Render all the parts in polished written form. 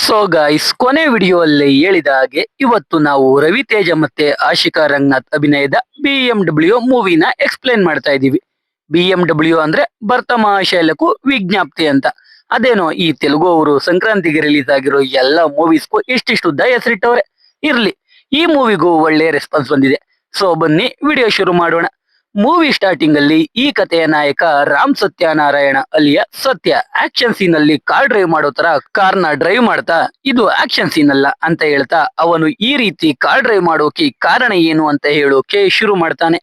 So guys, ಕೊನೆ video ಹೇಳಿದ ಹಾಗೆ ಇವತ್ತು ನಾವು ರವಿ ತೇಜ ಮತ್ತೆ ಆಶಿಕಾ ರಂಗನಾಥ್ ಅಭಿನಯದ BMW ಮೂವಿನ ಎಕ್ಸ್ಪ್ಲೇನ್ ಮಾಡ್ತಾ ಇದೀವಿ. BMW ಅಂದ್ರೆ ಭರ್ತ ಮಹಾಶೈಲಕ್ಕೂ ವಿಜ್ಞಾಪ್ತಿ ಅಂತ. ಅದೇನೋ ಈ ತೆಲುಗು ಅವರು ಸಂಕ್ರಾಂತಿಗೆ ರಿಲೀಸ್ ಆಗಿರೋ ಎಲ್ಲಾ ಮೂವೀಸ್ಗೂ ಇಷ್ಟಿಷ್ಟುದ್ದ ಹೆಸರಿಟ್ಟವ್ರೆ. ಇರ್ಲಿ, ಈ ಮೂವಿಗೂ ಒಳ್ಳೆ ರೆಸ್ಪಾನ್ಸ್ ಬಂದಿದೆ. ಸೊ ಬನ್ನಿ ವಿಡಿಯೋ ಶುರು ಮಾಡೋಣ. ಮೂವಿ ಸ್ಟಾರ್ಟಿಂಗ್ ಅಲ್ಲಿ ಈ ಕಥೆಯ ನಾಯಕ ರಾಮ್ ಸತ್ಯನಾರಾಯಣ ಅಲಿಯ ಸತ್ಯ ಆಕ್ಷನ್ ಸೀನ್ ಅಲ್ಲಿ ಕಾರ್ ಡ್ರೈವ್ ಮಾಡೋ ತರ ಕಾರ್ನ ಡ್ರೈವ್ ಮಾಡ್ತಾ ಇದು ಆಕ್ಷನ್ ಸೀನ್ ಅಲ್ಲ ಅಂತ ಹೇಳ್ತಾ ಅವನು ಈ ರೀತಿ ಕಾರ್ ಡ್ರೈವ್ ಮಾಡೋಕೆ ಕಾರಣ ಏನು ಅಂತ ಹೇಳೋಕೆ ಶುರು ಮಾಡ್ತಾನೆ.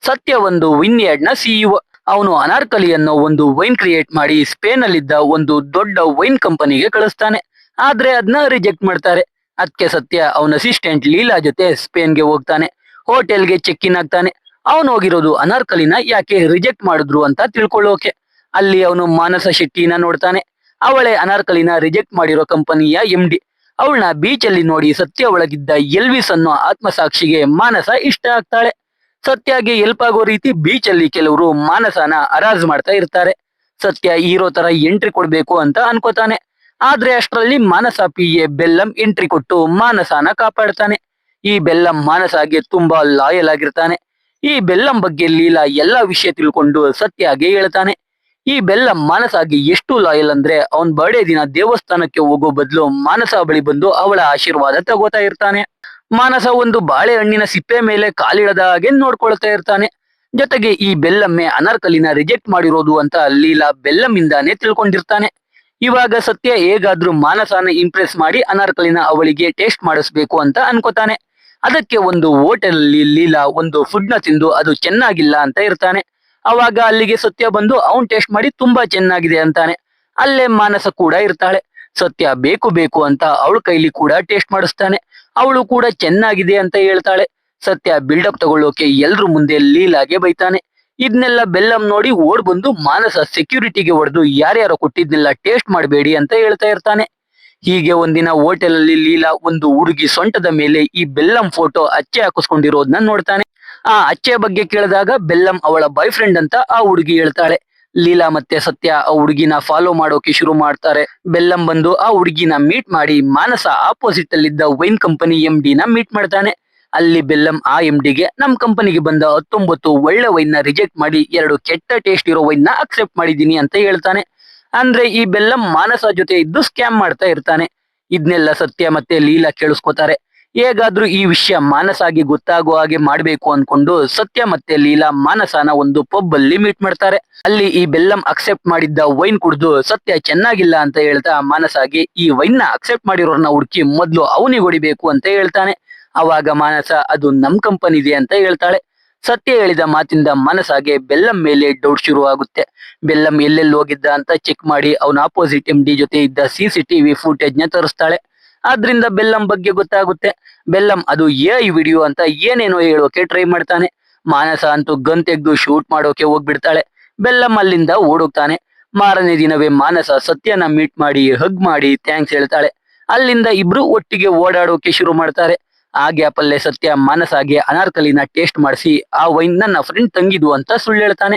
ಸತ್ಯ ಒಂದು ವಿನ್ಯಾರ್ಡ್ ನ CEO. ಅವನು ಅನಾರ್ಕಲಿ ಅನ್ನೋ ಒಂದು ವೈನ್ ಕ್ರಿಯೇಟ್ ಮಾಡಿ ಸ್ಪೇನ್ ಅಲ್ಲಿದ್ದ ಒಂದು ದೊಡ್ಡ ವೈನ್ ಕಂಪನಿಗೆ ಕಳಿಸ್ತಾನೆ. ಆದ್ರೆ ಅದನ್ನ ರಿಜೆಕ್ಟ್ ಮಾಡ್ತಾರೆ. ಅದಕ್ಕೆ ಸತ್ಯ ಅವನ ಅಸಿಸ್ಟೆಂಟ್ ಲೀಲಾ ಜೊತೆ ಸ್ಪೇನ್ಗೆ ಹೋಗ್ತಾನೆ. ಹೋಟೆಲ್ಗೆ ಚೆಕ್ ಇನ್ ಆಗ್ತಾನೆ. ಅವನು ಹೋಗಿರೋದು ಅನಾರ್ಕಲಿನ ಯಾಕೆ ರಿಜೆಕ್ಟ್ ಮಾಡಿದ್ರು ಅಂತ ತಿಳ್ಕೊಳ್ಳೋಕೆ. ಅಲ್ಲಿ ಅವನು ಮಾನಸ ಶೆಟ್ಟಿನ ನೋಡ್ತಾನೆ. ಅವಳೇ ಅನಾರ್ಕಲಿನ ರಿಜೆಕ್ಟ್ ಮಾಡಿರೋ ಕಂಪನಿಯ MD. ಅವಳನ್ನ ಬೀಚ್ ಅಲ್ಲಿ ನೋಡಿ ಸತ್ಯ ಒಳಗಿದ್ದ ಎಲ್ವಿಸ್ ಅನ್ನೋ ಆತ್ಮಸಾಕ್ಷಿಗೆ ಮಾನಸ ಇಷ್ಟ ಆಗ್ತಾಳೆ. ಸತ್ಯಗೆ ಹೆಲ್ಪ್ ಆಗೋ ರೀತಿ ಬೀಚ್ ಅಲ್ಲಿ ಕೆಲವರು ಮಾನಸನ ಅರಾಜ್ ಮಾಡ್ತಾ ಇರ್ತಾರೆ. ಸತ್ಯ ಹೀರೋ ತರ ಎಂಟ್ರಿ ಕೊಡ್ಬೇಕು ಅಂತ ಅನ್ಕೋತಾನೆ. ಆದ್ರೆ ಅಷ್ಟರಲ್ಲಿ ಮಾನಸ PA ಬೆಲ್ಲಂ ಎಂಟ್ರಿ ಕೊಟ್ಟು ಮಾನಸನ ಕಾಪಾಡ್ತಾನೆ. ಈ ಬೆಲ್ಲಂ ಮಾನಸಗೆ ತುಂಬಾ ಲಾಯಲ್ ಆಗಿರ್ತಾನೆ. ಈ ಬೆಲ್ಲಂ ಬಗ್ಗೆ ಲೀಲಾ ಎಲ್ಲಾ ವಿಷಯ ತಿಳ್ಕೊಂಡು ಸತ್ಯಗೆ ಹೇಳ್ತಾನೆ. ಈ ಬೆಲ್ಲಂ ಮಾನಸಗೆ ಎಷ್ಟು ಲಾಯಲ್ ಅಂದ್ರೆ ಅವನ್ ಬರ್ಡೇ ದಿನ ದೇವಸ್ಥಾನಕ್ಕೆ ಹೋಗೋ ಬದಲು ಮಾನಸ ಬಳಿ ಬಂದು ಅವಳ ಆಶೀರ್ವಾದ ತಗೋತಾ ಇರ್ತಾನೆ. ಮಾನಸ ಒಂದು ಬಾಳೆಹಣ್ಣಿನ ಸಿಪ್ಪೆ ಮೇಲೆ ಕಾಲಿಡದ ಹಾಗೆ ನೋಡ್ಕೊಳ್ತಾ ಇರ್ತಾನೆ. ಜೊತೆಗೆ ಈ ಬೆಲ್ಲಮ್ಮೆ ಅನಾರ್ಕಲಿನ ರಿಜೆಕ್ಟ್ ಮಾಡಿರೋದು ಅಂತ ಲೀಲಾ ಬೆಲ್ಲಮಿಂದಾನೆ ತಿಳ್ಕೊಂಡಿರ್ತಾನೆ. ಇವಾಗ ಸತ್ಯ ಹೇಗಾದ್ರೂ ಮಾನಸನ ಇಂಪ್ರೆಸ್ ಮಾಡಿ ಅನಾರ್ಕಲಿನ ಅವಳಿಗೆ ಟೇಸ್ಟ್ ಮಾಡಿಸ್ಬೇಕು ಅಂತ ಅನ್ಕೋತಾನೆ. ಅದಕ್ಕೆ ಒಂದು ಹೋಟೆಲ್ ಅಲ್ಲಿ ಲೀಲಾ ಒಂದು ಫುಡ್ ನ ತಿಂದು ಅದು ಚೆನ್ನಾಗಿಲ್ಲ ಅಂತ ಇರ್ತಾನೆ. ಅವಾಗ ಅಲ್ಲಿಗೆ ಸತ್ಯ ಬಂದು ಅವನ್ ಟೇಸ್ಟ್ ಮಾಡಿ ತುಂಬಾ ಚೆನ್ನಾಗಿದೆ ಅಂತಾನೆ. ಅಲ್ಲೇ ಮಾನಸ ಕೂಡ ಇರ್ತಾಳೆ. ಸತ್ಯ ಬೇಕು ಬೇಕು ಅಂತ ಅವಳ ಕೈಲಿ ಕೂಡ ಟೇಸ್ಟ್ ಮಾಡಿಸ್ತಾನೆ. ಅವಳು ಕೂಡ ಚೆನ್ನಾಗಿದೆ ಅಂತ ಹೇಳ್ತಾಳೆ. ಸತ್ಯ ಬಿಲ್ಡಪ್ ತಗೊಳ್ಳೋಕೆ ಎಲ್ರು ಮುಂದೆ ಲೀಲಾಗೆ ಬೈತಾನೆ. ಇದನ್ನೆಲ್ಲ ಬೆಲ್ಲಂ ನೋಡಿ ಓಡ್ ಬಂದು ಮಾನಸ ಸೆಕ್ಯೂರಿಟಿಗೆ ಹೊಡೆದು ಯಾರ್ಯಾರೋ ಕೊಟ್ಟಿದ್ನೆಲ್ಲ ಟೇಸ್ಟ್ ಮಾಡಬೇಡಿ ಅಂತ ಹೇಳ್ತಾ ಇರ್ತಾನೆ. ಹೀಗೆ ಒಂದಿನ ಹೋಟೆಲ್ ಅಲ್ಲಿ ಲೀಲಾ ಒಂದು ಹುಡುಗಿ ಸೊಂಟದ ಮೇಲೆ ಈ ಬೆಲ್ಲಂ ಫೋಟೋ ಅಚ್ಚೆ ಹಾಕಿಸ್ಕೊಂಡಿರೋದನ್ನ ನೋಡ್ತಾನೆ. ಆ ಅಚ್ಚೆ ಬಗ್ಗೆ ಕೇಳಿದಾಗ ಬೆಲ್ಲಂ ಅವಳ ಬಾಯ್ ಫ್ರೆಂಡ್ ಅಂತ ಆ ಹುಡುಗಿ ಹೇಳ್ತಾಳೆ. ಲೀಲಾ ಮತ್ತೆ ಸತ್ಯ ಆ ಹುಡುಗಿನ ಫಾಲೋ ಮಾಡೋಕೆ ಶುರು ಮಾಡ್ತಾರೆ. ಬೆಲ್ಲಂ ಬಂದು ಆ ಹುಡುಗಿನ ಮೀಟ್ ಮಾಡಿ ಮಾನಸ ಆಪೋಸಿಟ್ ಅಲ್ಲಿದ್ದ ವೈನ್ ಕಂಪನಿ MD ನ ಮೀಟ್ ಮಾಡ್ತಾನೆ. ಅಲ್ಲಿ ಬೆಲ್ಲಂ ಆ MDಗೆ ನಮ್ ಕಂಪನಿಗೆ ಬಂದ 19 ಒಳ್ಳೆ ವೈನ್ ನ ರಿಜೆಕ್ಟ್ ಮಾಡಿ 2 ಕೆಟ್ಟ ಟೇಸ್ಟ್ ಇರೋ ವೈನ್ ನ ಅಕ್ಸೆಪ್ಟ್ ಮಾಡಿದೀನಿ ಅಂತ ಹೇಳ್ತಾನೆ. ಅಂದ್ರೆ ಈ ಬೆಲ್ಲಂ ಮಾನಸ ಜೊತೆ ಇದ್ದು ಸ್ಕ್ಯಾಮ್ ಮಾಡ್ತಾ ಇರ್ತಾನೆ. ಇದನ್ನೆಲ್ಲ ಸತ್ಯ ಮತ್ತೆ ಲೀಲಾ ಕೇಳಿಸ್ಕೊತಾರೆ. ಹೇಗಾದ್ರೂ ಈ ವಿಷಯ ಮಾನಸಾಗಿ ಗೊತ್ತಾಗೋ ಹಾಗೆ ಮಾಡ್ಬೇಕು ಅನ್ಕೊಂಡು ಸತ್ಯ ಮತ್ತೆ ಲೀಲಾ ಮಾನಸನ ಒಂದು ಪಬ್ ಅಲ್ಲಿ ಮೀಟ್ ಮಾಡ್ತಾರೆ. ಅಲ್ಲಿ ಈ ಬೆಲ್ಲಂ ಅಕ್ಸೆಪ್ಟ್ ಮಾಡಿದ್ದ ವೈನ್ ಕುಡಿದು ಸತ್ಯ ಚೆನ್ನಾಗಿಲ್ಲ ಅಂತ ಹೇಳ್ತಾ ಮಾನಸಾಗಿ ಈ ವೈನ್ ನ ಅಕ್ಸೆಪ್ಟ್ ಮಾಡಿರೋರ್ನ ಹುಡುಕಿ ಮೊದ್ಲು ಅವನಿಗೆ ಹೊಡಿಬೇಕು ಅಂತ ಹೇಳ್ತಾನೆ. ಅವಾಗ ಮಾನಸ ಅದು ನಮ್ ಕಂಪನಿದೆ ಅಂತ ಹೇಳ್ತಾಳೆ. ಸತ್ಯ ಹೇಳಿದ ಮಾತಿಂದ ಮನಸಾಗೆ ಬೆಲ್ಲಂ ಮೇಲೆ ಡೌಟ್ ಶುರು ಆಗುತ್ತೆ. ಬೆಲ್ಲಂ ಎಲ್ಲೆಲ್ಲಿ ಹೋಗಿದ್ದ ಅಂತ ಚೆಕ್ ಮಾಡಿ ಅವನ ಆಪೋಸಿಟ್ MD ಜೊತೆ ಇದ್ದ CCTV ಫುಟೇಜ್ ನ ತೋರಿಸ್ತಾಳೆ. ಆದ್ರಿಂದ ಬೆಲ್ಲಂ ಬಗ್ಗೆ ಗೊತ್ತಾಗುತ್ತೆ. ಬೆಲ್ಲಂ ಅದು AI ವಿಡಿಯೋ ಅಂತ ಏನೇನೋ ಹೇಳೋಕೆ ಟ್ರೈ ಮಾಡ್ತಾನೆ. ಮಾನಸ ಅಂತೂ ಗನ್ ತೆಗೆದು ಶೂಟ್ ಮಾಡೋಕೆ ಹೋಗ್ಬಿಡ್ತಾಳೆ. ಬೆಲ್ಲಂ ಅಲ್ಲಿಂದ ಓಡೋಗ್ತಾನೆ. ಮಾರನೇ ದಿನವೇ ಮಾನಸ ಸತ್ಯನ ಮೀಟ್ ಮಾಡಿ ಹಗ್ ಮಾಡಿ ಥ್ಯಾಂಕ್ಸ್ ಹೇಳ್ತಾಳೆ. ಅಲ್ಲಿಂದ ಇಬ್ರು ಒಟ್ಟಿಗೆ ಓಡಾಡೋಕೆ ಶುರು ಮಾಡ್ತಾರೆ. ಆ ಗ್ಯಾಪ್ ಅಲ್ಲೇ ಸತ್ಯ ಮಾನಸಾಗೆ ಅನಾರ್ಕಲಿನ ಟೇಸ್ಟ್ ಮಾಡಿಸಿ ಆ ವೈನ್ ನನ್ನ ಫ್ರೆಂಡ್ ತಂಗಿದು ಅಂತ ಸುಳ್ಳು ಹೇಳ್ತಾನೆ.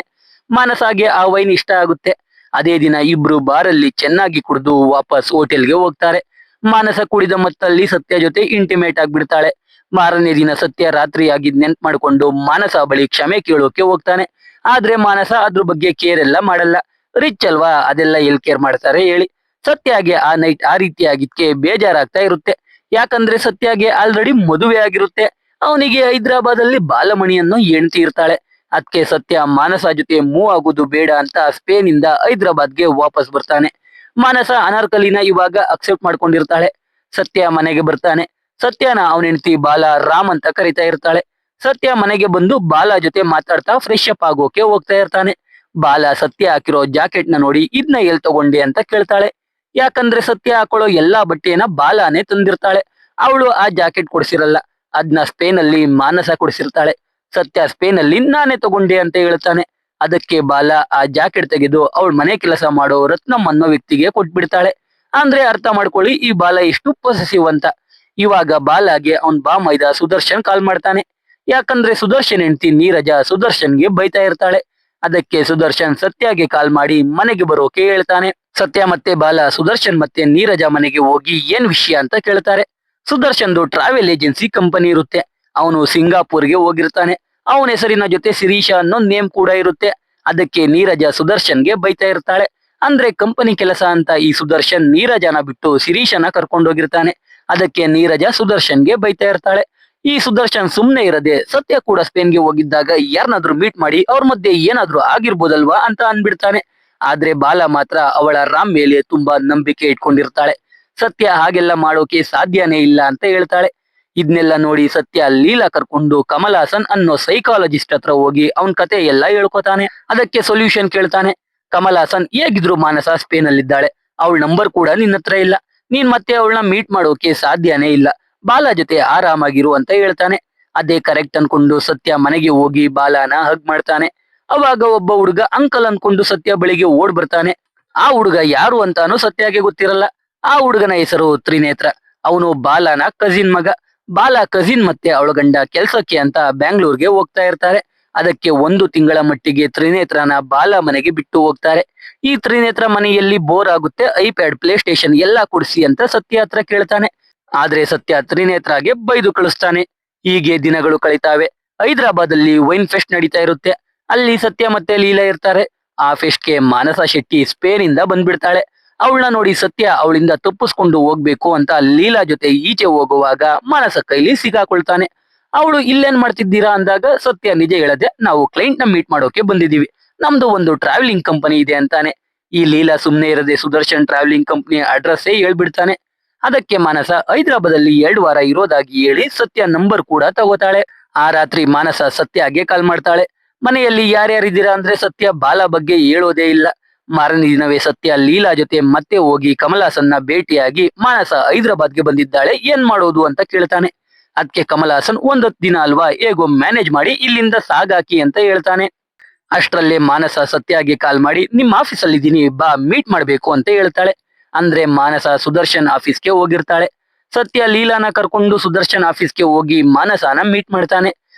ಮಾನಸಾಗೆ ಆ ವೈನ್ ಇಷ್ಟ ಆಗುತ್ತೆ. ಅದೇ ದಿನ ಇಬ್ರು ಬಾರಲ್ಲಿ ಚೆನ್ನಾಗಿ ಕುಡಿದು ವಾಪಸ್ ಹೋಟೆಲ್ಗೆ ಹೋಗ್ತಾರೆ. ಮಾನಸ ಕುಡಿದ ಮತ್ತಲ್ಲಿ ಸತ್ಯ ಜೊತೆ ಇಂಟಿಮೇಟ್ ಆಗ್ಬಿಡ್ತಾಳೆ. ಮಾರನೇ ದಿನ ಸತ್ಯ ರಾತ್ರಿ ಆಗಿದ್ ನೆನ್ಪ್ ಮಾಡ್ಕೊಂಡು ಮಾನಸ ಬಳಿ ಕ್ಷಮೆ ಕೇಳೋಕೆ ಹೋಗ್ತಾನೆ. ಆದ್ರೆ ಮಾನಸ ಅದ್ರ ಬಗ್ಗೆ ಕೇರ್ ಎಲ್ಲ ಮಾಡಲ್ಲ. ರಿಚ್ ಅಲ್ವಾ, ಅದೆಲ್ಲ ಎಲ್ ಕೇರ್ ಮಾಡ್ತಾರೆ ಹೇಳಿ. ಸತ್ಯಗೆ ಆ ನೈಟ್ ಆ ರೀತಿ ಆಗಿದ್ಕೆ ಬೇಜಾರಾಗ್ತಾ ಇರುತ್ತೆ. ಯಾಕಂದ್ರೆ ಸತ್ಯಗೆ ಆಲ್ರೆಡಿ ಮದುವೆ ಆಗಿರುತ್ತೆ. ಅವನಿಗೆ ಹೈದರಾಬಾದ್ ಅಲ್ಲಿ ಬಾಲಮಣಿ ಅನ್ನೋ ಹೆಂಡತಿ ಇರ್ತಾಳೆ. ಅದಕ್ಕೆ ಸತ್ಯ ಮಾನಸ ಜೊತೆ ಮೂವ್ ಆಗೋದು ಬೇಡ ಅಂತ ಸ್ಪೇನ್ ಇಂದ ಹೈದರಾಬಾದ್ಗೆ ವಾಪಸ್ ಬರ್ತಾನೆ. ಮಾನಸ ಅನಾರ್ಕಲಿನ ಇವಾಗ ಅಕ್ಸೆಪ್ಟ್ ಮಾಡ್ಕೊಂಡಿರ್ತಾಳೆ. ಸತ್ಯ ಮನೆಗೆ ಬರ್ತಾನೆ. ಸತ್ಯನ ಅವನ ಹೆಂಡತಿ ಬಾಲ ರಾಮ್ ಅಂತ ಕರಿತಾ ಇರ್ತಾಳೆ. ಸತ್ಯ ಮನೆಗೆ ಬಂದು ಬಾಲ ಜೊತೆ ಮಾತಾಡ್ತಾ ಫ್ರೆಶ್ ಅಪ್ ಆಗೋಕೆ ಹೋಗ್ತಾ ಇರ್ತಾನೆ. ಬಾಲ ಸತ್ಯ ಹಾಕಿರೋ ಜಾಕೆಟ್ ನ ನೋಡಿ ಇದನ್ನ ಎಲ್ ತಗೊಂಡೆ ಅಂತ ಕೇಳ್ತಾಳೆ. ಯಾಕಂದ್ರೆ ಸತ್ಯ ಹಾಕೊಳ್ಳೋ ಎಲ್ಲಾ ಬಟ್ಟೆನ ಬಾಲಾನೇ ತಂದಿರ್ತಾಳೆ. ಅವಳು ಆ ಜಾಕೆಟ್ ಕೊಡ್ಸಿರಲ್ಲ. ಅದ್ನ ಸ್ಪೇನ್ ಅಲ್ಲಿ ಮಾನಸ ಕೊಡಿಸಿರ್ತಾಳೆ. ಸತ್ಯ ಸ್ಪೇನ್ ಅಲ್ಲಿ ನಾನೇ ತಗೊಂಡೆ ಅಂತ ಹೇಳ್ತಾನೆ. ಅದಕ್ಕೆ ಬಾಲ ಆ ಜಾಕೆಟ್ ತೆಗೆದು ಅವಳ ಮನೆ ಕೆಲಸ ಮಾಡೋ ರತ್ನಂ ಅನ್ನೋ ವ್ಯಕ್ತಿಗೆ ಕೊಟ್ಬಿಡ್ತಾಳೆ. ಅಂದ್ರೆ ಅರ್ಥ ಮಾಡ್ಕೊಳ್ಳಿ ಈ ಬಾಲ ಎಷ್ಟು ಪೊಸೆಸಿವ್ ಅಂತ. ಇವಾಗ ಬಾಲಾಗೆ ಅವನ್ ಬಾ ಮೈದ ಸುದರ್ಶನ್ ಕಾಲ್ ಮಾಡ್ತಾನೆ. ಯಾಕಂದ್ರೆ ಸುದರ್ಶನ್ ಹೆಂಡತಿ ನೀರಜ ಸುದರ್ಶನ್ಗೆ ಬೈತಾ ಇರ್ತಾಳೆ. ಅದಕ್ಕೆ ಸುದರ್ಶನ್ ಸತ್ಯಗೆ ಕಾಲ್ ಮಾಡಿ ಮನೆಗೆ ಬರೋಕೆ ಹೇಳ್ತಾನೆ. ಸತ್ಯ ಮತ್ತೆ ಬಾಲ ಸುದರ್ಶನ್ ಮತ್ತೆ ನೀರಜ ಮನೆಗೆ ಹೋಗಿ ಏನ್ ವಿಷಯ ಅಂತ ಕೇಳ್ತಾರೆ. ಸುದರ್ಶನ್ದು ಟ್ರಾವೆಲ್ ಏಜೆನ್ಸಿ ಕಂಪನಿ ಇರುತ್ತೆ. ಅವನು ಸಿಂಗಾಪುರ್ಗೆ ಹೋಗಿರ್ತಾನೆ. ಅವನ ಹೆಸರಿನ ಜೊತೆ ಶಿರೀಷ ಅನ್ನೋ ನೇಮ್ ಕೂಡ ಇರುತ್ತೆ. ಅದಕ್ಕೆ ನೀರಜ ಸುದರ್ಶನ್ಗೆ ಬೈತಾ ಇರ್ತಾಳೆ. ಅಂದ್ರೆ ಕಂಪನಿ ಕೆಲಸ ಅಂತ ಈ ಸುದರ್ಶನ್ ನೀರಜನ ಬಿಟ್ಟು ಶಿರೀಷನ ಕರ್ಕೊಂಡೋಗಿರ್ತಾನೆ. ಅದಕ್ಕೆ ನೀರಜ ಸುದರ್ಶನ್ಗೆ ಬೈತಾ ಇರ್ತಾಳೆ. ಈ ಸುದರ್ಶನ್ ಸುಮ್ನೆ ಇರದೆ ಸತ್ಯ ಕೂಡ ಸ್ಪೇನ್ಗೆ ಹೋಗಿದ್ದಾಗ ಯಾರನ್ನಾದ್ರೂ ಮೀಟ್ ಮಾಡಿ ಅವ್ರ ಮಧ್ಯೆ ಏನಾದ್ರೂ ಆಗಿರ್ಬೋದಲ್ವಾ ಅಂತ ಅನ್ಬಿಡ್ತಾನೆ. ಆದ್ರೆ ಬಾಲ ಮಾತ್ರ ಅವಳ ರಾಮ್ ಮೇಲೆ ತುಂಬಾ ನಂಬಿಕೆ ಇಟ್ಕೊಂಡಿರ್ತಾಳೆ. ಸತ್ಯ ಹಾಗೆಲ್ಲ ಮಾಡೋಕೆ ಸಾಧ್ಯನೇ ಇಲ್ಲ ಅಂತ ಹೇಳ್ತಾಳೆ. ಇದನ್ನೆಲ್ಲ ನೋಡಿ ಸತ್ಯ ಲೀಲಾ ಕರ್ಕೊಂಡು ಕಮಲ್ ಹಾಸನ್ ಅನ್ನೋ ಸೈಕಾಲಜಿಸ್ಟ್ ಹತ್ರ ಹೋಗಿ ಅವನ್ ಕತೆ ಎಲ್ಲ ಹೇಳ್ಕೊತಾನೆ. ಅದಕ್ಕೆ ಸೊಲ್ಯೂಷನ್ ಕೇಳ್ತಾನೆ. ಕಮಲ್ ಹಾಸನ್ ಹೇಗಿದ್ರು ಮಾನಸ ಸ್ಪೇನ್ ಅಲ್ಲಿದ್ದಾಳೆ, ಅವಳ ನಂಬರ್ ಕೂಡ ನಿನ್ನ ಹತ್ರ ಇಲ್ಲ, ನೀನ್ ಮತ್ತೆ ಅವಳನ್ನ ಮೀಟ್ ಮಾಡೋಕೆ ಸಾಧ್ಯನೇ ಇಲ್ಲ, ಬಾಲ ಜೊತೆ ಆರಾಮಾಗಿರು ಅಂತ ಹೇಳ್ತಾನೆ. ಅದೇ ಕರೆಕ್ಟ್ ಅನ್ಕೊಂಡು ಸತ್ಯ ಮನೆಗೆ ಹೋಗಿ ಬಾಲಾನ ಹಗ್ ಮಾಡ್ತಾನೆ. ಅವಾಗ ಒಬ್ಬ ಹುಡುಗ ಅಂಕಲ್ ಅನ್ಕೊಂಡು ಸತ್ಯ ಬಳಿಗೆ ಓಡ್ ಬರ್ತಾನೆ. ಆ ಹುಡುಗ ಯಾರು ಅಂತಾನು ಸತ್ಯಗೆ ಗೊತ್ತಿರಲ್ಲ. ಆ ಹುಡುಗನ ಹೆಸರು ತ್ರಿನೇತ್ರ. ಅವನು ಬಾಲನ ಕಜಿನ್ ಮಗ. ಬಾಲ ಕಜಿನ್ ಮತ್ತೆ ಅವಳ ಗಂಡ ಕೆಲ್ಸಕ್ಕೆ ಅಂತ ಬ್ಯಾಂಗ್ಳೂರ್ಗೆ ಹೋಗ್ತಾ ಇರ್ತಾರೆ. ಅದಕ್ಕೆ 1 ತಿಂಗಳ ಮಟ್ಟಿಗೆ ತ್ರಿನೇತ್ರನ ಬಾಲ ಮನೆಗೆ ಬಿಟ್ಟು ಹೋಗ್ತಾರೆ. ಈ ತ್ರಿನೇತ್ರ ಮನೆಯಲ್ಲಿ ಬೋರ್ ಆಗುತ್ತೆ, ಐಪ್ಯಾಡ್ ಪ್ಲೇ ಸ್ಟೇಷನ್ ಎಲ್ಲಾ ಕೊಡಿಸಿ ಅಂತ ಸತ್ಯ ಹತ್ರ ಕೇಳ್ತಾನೆ. ಆದ್ರೆ ಸತ್ಯ ತ್ರಿನೇತ್ರಗೆ ಬೈದು ಕಳಿಸ್ತಾನೆ. ಹೀಗೆ ದಿನಗಳು ಕಳೀತಾವೆ. ಹೈದರಾಬಾದ್ ಅಲ್ಲಿ ವೈನ್ ಫೆಸ್ಟ್ ನಡೀತಾ ಇರುತ್ತೆ. ಅಲ್ಲಿ ಸತ್ಯ ಮತ್ತೆ ಲೀಲಾ ಇರ್ತಾರೆ. ಆ ಫೆಸ್ಟ್ಗೆ ಮಾನಸ ಶೆಟ್ಟಿ ಸ್ಪೇನ್ ಇಂದ ಬಂದ್ಬಿಡ್ತಾಳೆ. ಅವಳನ್ನ ನೋಡಿ ಸತ್ಯ ಅವಳಿಂದ ತಪ್ಪಿಸ್ಕೊಂಡು ಹೋಗ್ಬೇಕು ಅಂತ ಲೀಲಾ ಜೊತೆ ಈಚೆ ಹೋಗುವಾಗ ಮಾನಸ ಕೈಲಿ ಸಿಗಾಕೊಳ್ತಾನೆ. ಅವಳು ಇಲ್ಲೇನ್ ಮಾಡ್ತಿದ್ದೀರಾ ಅಂದಾಗ ಸತ್ಯ ನಿಜ ಹೇಳದೆ, ನಾವು ಕ್ಲೈಂಟ್ ನ ಮೀಟ್ ಮಾಡೋಕೆ ಬಂದಿದೀವಿ, ನಮ್ದು ಒಂದು ಟ್ರಾವೆಲಿಂಗ್ ಕಂಪನಿ ಇದೆ ಅಂತಾನೆ. ಈ ಲೀಲಾ ಸುಮ್ನೆ ಇರದೆ ಸುದರ್ಶನ್ ಟ್ರಾವೆಲಿಂಗ್ ಕಂಪನಿ ಅಡ್ರೆಸ್ ಹೇಳ್ಬಿಡ್ತಾನೆ. ಅದಕ್ಕೆ ಮಾನಸ ಹೈದರಾಬಾದ್ ಅಲ್ಲಿ 2 ವಾರ ಇರೋದಾಗಿ ಹೇಳಿ ಸತ್ಯ ನಂಬರ್ ಕೂಡ ತಗೋತಾಳೆ. ಆ ರಾತ್ರಿ ಮಾನಸ ಸತ್ಯಗೆ ಕಾಲ್ ಮಾಡ್ತಾಳೆ. ಮನೆಯಲ್ಲಿ ಯಾರ್ಯಾರಿದ್ದೀರಾ ಅಂದ್ರೆ ಸತ್ಯ ಬಾಲ ಬಗ್ಗೆ ಹೇಳೋದೇ ಇಲ್ಲ. ಮಾರನೇ ದಿನವೇ ಸತ್ಯ ಲೀಲಾ ಜೊತೆ ಮತ್ತೆ ಹೋಗಿ ಕಮಲ್ ಹಾಸನ್ನ ಭೇಟಿಯಾಗಿ ಮಾನಸ ಹೈದರಾಬಾದ್ಗೆ ಬಂದಿದ್ದಾಳೆ, ಏನ್ ಮಾಡೋದು ಅಂತ ಕೇಳ್ತಾನೆ. ಅದಕ್ಕೆ ಕಮಲ್ ಹಾಸನ್ 1 ದಿನ ಅಲ್ವಾ, ಹೇಗೋ ಮ್ಯಾನೇಜ್ ಮಾಡಿ ಇಲ್ಲಿಂದ ಸಾಗಾಕಿ ಅಂತ ಹೇಳ್ತಾನೆ. ಅಷ್ಟರಲ್ಲೇ ಮಾನಸ ಸತ್ಯಗೆ ಕಾಲ್ ಮಾಡಿ ನಿಮ್ಮ ಆಫೀಸ್ ಅಲ್ಲಿ ಇದೀನಿ, ಬಾ ಮೀಟ್ ಮಾಡ್ಬೇಕು ಅಂತ ಹೇಳ್ತಾಳೆ. ಅಂದ್ರೆ ಮಾನಸ ಸುದರ್ಶನ್ ಆಫೀಸ್ಗೆ ಹೋಗಿರ್ತಾಳೆ. ಸತ್ಯ ಲೀಲಾನ ಕರ್ಕೊಂಡು ಸುದರ್ಶನ್ ಆಫೀಸ್ಗೆ ಹೋಗಿ ಮಾನಸನ ಮೀಟ್ ಮಾಡ್ತಾನೆ.